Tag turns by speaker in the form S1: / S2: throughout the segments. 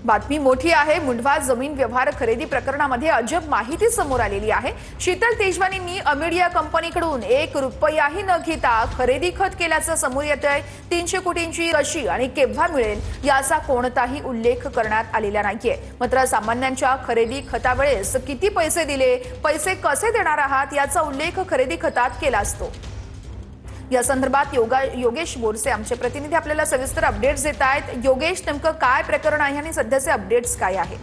S1: बातमी मोठी आहे। मुंढवा जमीन व्यवहार खरेदी प्रकरणामध्ये अजब माहिती समोर आलेली आहे। शीतल तेजवानींनी अमिडिया कंपनीकडून 1 रुपयाही न घेता खरेदी खत केल्याचं समोर येतंय। 300 कोटींची कशी आणि केव्हा मिळेल याचा कोणताही उल्लेख करण्यात आलेला नाहीये। मात्र सामान्यांच्या खरेदी खतावेळेस किती पैसे दिले, पैसे कसे देणार आहात याचा उल्लेख खरेदी खतात केला असतो। या संदर्भात योगेश बोरसे आमचे प्रतिनिधी आपल्याला सविस्तर अपडेट्स देत आहेत। योगेश, नेमकं काय प्रकरण आहे आणि सध्याचे अपडेट्स काय आहेत?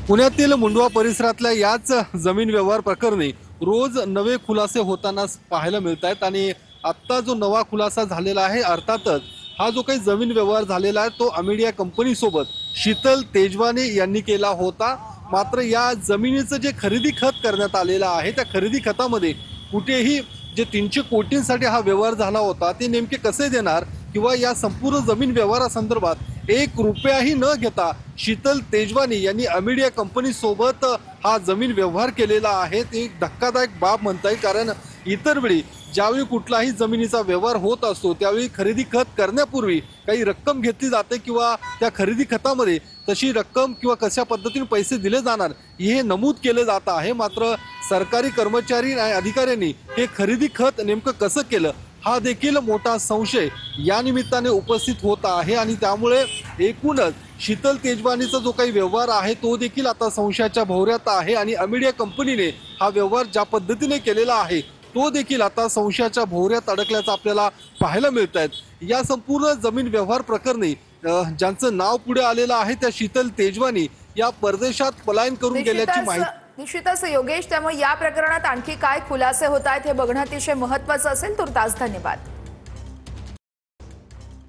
S2: पुण्यातील मुंढवा परिसरातल्या याच जमीन व्यवहार प्रकरणी रोज नवे खुलासे होताना पाहायला मिळत आहेत आणि आता जो नवा खुलासा झालेला आहे, अर्थातच हा जो काही जमीन व्यवहार झालेला आहे तो अमिडिया कंपनी सोबत शीतल तेजवानी यांनी केला होता। मात्र या जमिनीचं जे खरेदी खत करण्यात आलेलं आहे त्या खरेदी खतामध्ये कुठेही जे 300 कोटींसाठी हा व्यवहार झाला होता ते नेमके कसे देणार किंवा या संपूर्ण जमीन व्यवहारासंदर्भात 1 रुपयाही न घेता शीतल तेजवानी यांनी अमिडिया कंपनी सोबत हा जमीन व्यवहार केलेला आहे। ते एक धक्कादायक बाब म्हणता येईल, कारण इतर वेळी ज्यावेळी कुठलाही जमिनीचा व्यवहार होत असतो त्यावेळी खरेदी खत करण्यापूर्वी काही रक्कम घेतली जाते किंवा त्या खरेदी खतामध्ये तशी रक्कम किंवा कशा पद्धतीने पैसे दिले जाणार हे नमूद केले जात आहे। मात्र सरकारी कर्मचारी आणि अधिकाऱ्यांनी हे खरेदी खत नेमकं कसं केलं हा देखील मोठा संशय या निमित्ताने उपस्थित होत आहे आणि त्यामुळे एकूणच शीतल तेजवानीचा जो काही व्यवहार आहे तो देखील आता संशयाच्या भोवऱ्यात आहे आणि अमिडिया कंपनीने हा व्यवहार ज्या पद्धतीने केलेला आहे तो देखील आता संशयाच्या भोवऱ्यात अडकल्याचं आपल्याला पाहायला मिळत आहे। या संपूर्ण जमीन व्यवहार प्रकरणी ज्यांचं नाव पुढे आलेलं आहे त्या शीतल तेजवानी या परदेशात पलायन करून गेल्याची माहिती
S1: निश्चितच योगेश, त्यामुळे या प्रकरणात आणखी काय खुलासे होत आहेत हे बघणं अतिशय महत्त्वाचं असेल। तुर्तास धन्यवाद।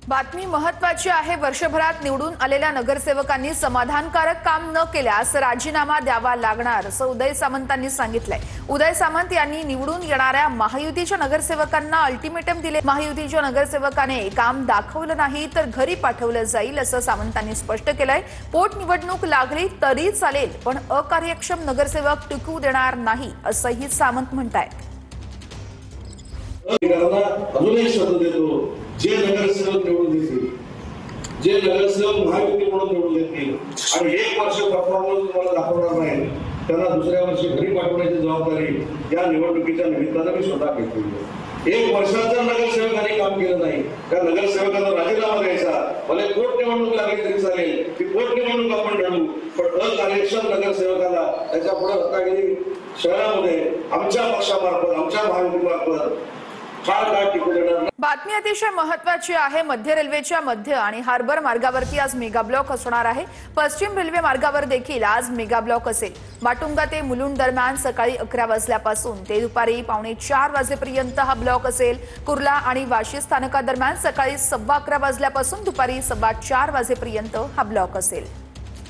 S1: बातमी महत्त्वाची आहे। वर्षभरात निवडून आलेल्या नगरसेवकांनी समाधानकारक काम न केल्यास राजीनामा द्यावा लागणार असं उदय सामंतांनी सांगितलंय। उदय सामंत यांनी निवडून येणाऱ्या महायुतीच्या नगरसेवकांना अल्टिमेटम दिले। महायुतीच्या नगरसेवकाने काम दाखवलं नाही तर घरी पाठवलं जाईल असं सामंतांनी स्पष्ट केलंय। पोटनिवडणूक लागली तरी चालेल पण अकार्यक्षम नगरसेवक टिकू देणार नाही असंही सामंत म्हणतायत।
S3: जे नगरसेवक निवडून देतील, जे नगरसेवक महायुती म्हणून निवडून देतील आणि 1 वर्ष परफॉर्मन्स तुम्हाला दाखवणार नाही त्यांना दुसऱ्या वर्षी घरी पाठवण्याची जबाबदारी या निवडणुकीच्या निमित्तानं मी स्वतः घेतली आहे। 1 वर्षात जर नगरसेवकांनी काम केलं नाही त्या नगरसेवकांना राजीनामा द्यायचा, भले पोटनिवडणूक लागली तरी चालेल, ती पोटनिवडणूक आपण लढू, पण अकार्यक्षम नगरसेवकांना त्याच्या पुढे रत्नागिरी शहरामध्ये आमच्या पक्षामार्फत आमच्या महायुतीमार्फत
S1: बातमी अतिशय महत्त्वाची आहे। मध्य रेल्वेच्या मध्य आणि हार्बर मार्गावरती आज मेगा ब्लॉक असणार आहे। पश्चिम रेल्वे मार्गावर देखील आज मेगा ब्लॉक असेल। माटुंगा ते मुलुंड दरम्यान सकाळी 11 वाजल्यापासून ते दुपारी 3:45 वाजेपर्यंत हा ब्लॉक असेल। कुर्ला आणि वाशी स्थानकादरम्यान सकाळी 11:15 वाजल्यापासून दुपारी 4:15 वाजेपर्यंत हा ब्लॉक असेल।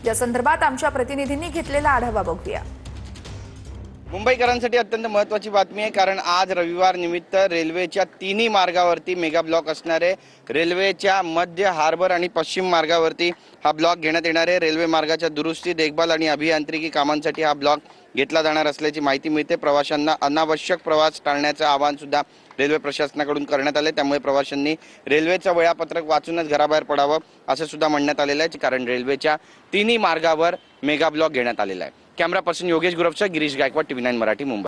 S1: या संदर्भात आमच्या प्रतिनिधींनी घेतलेला आढावा बघूया।
S4: मुंबईकरांसाठी अत्यंत महत्त्वाची बातमी आहे, कारण आज रविवार निमित्त रेल्वेच्या तिन्ही मार्गावरती मेगा ब्लॉक असणार आहे। रेल्वेच्या मध्य, हार्बर आणि पश्चिम मार्गावरती हा ब्लॉक घेण्यात येणार आहे। रेल्वे मार्गाच्या दुरुस्ती, देखभाल आणि अभियांत्रिकी कामांसाठी हा ब्लॉक घेतला जाणार असल्याची माहिती मिळते। प्रवाशांना अनावश्यक प्रवास टाळण्याचं आवाहन सुद्धा रेल्वे प्रशासनाकडून करण्यात आले, त्यामुळे प्रवाशांनी रेल्वेचं वेळापत्रक वाचूनच घराबाहेर पडावं असं सुद्धा म्हणण्यात आलेलं आहे, कारण रेल्वेच्या तिन्ही मार्गावर मेगा ब्लॉक घेण्यात आलेला आहे। कॅमेरा पर्सन योगेश गुरवचा गिरीश गायकवाड, TV9 मराठी, मुंबई।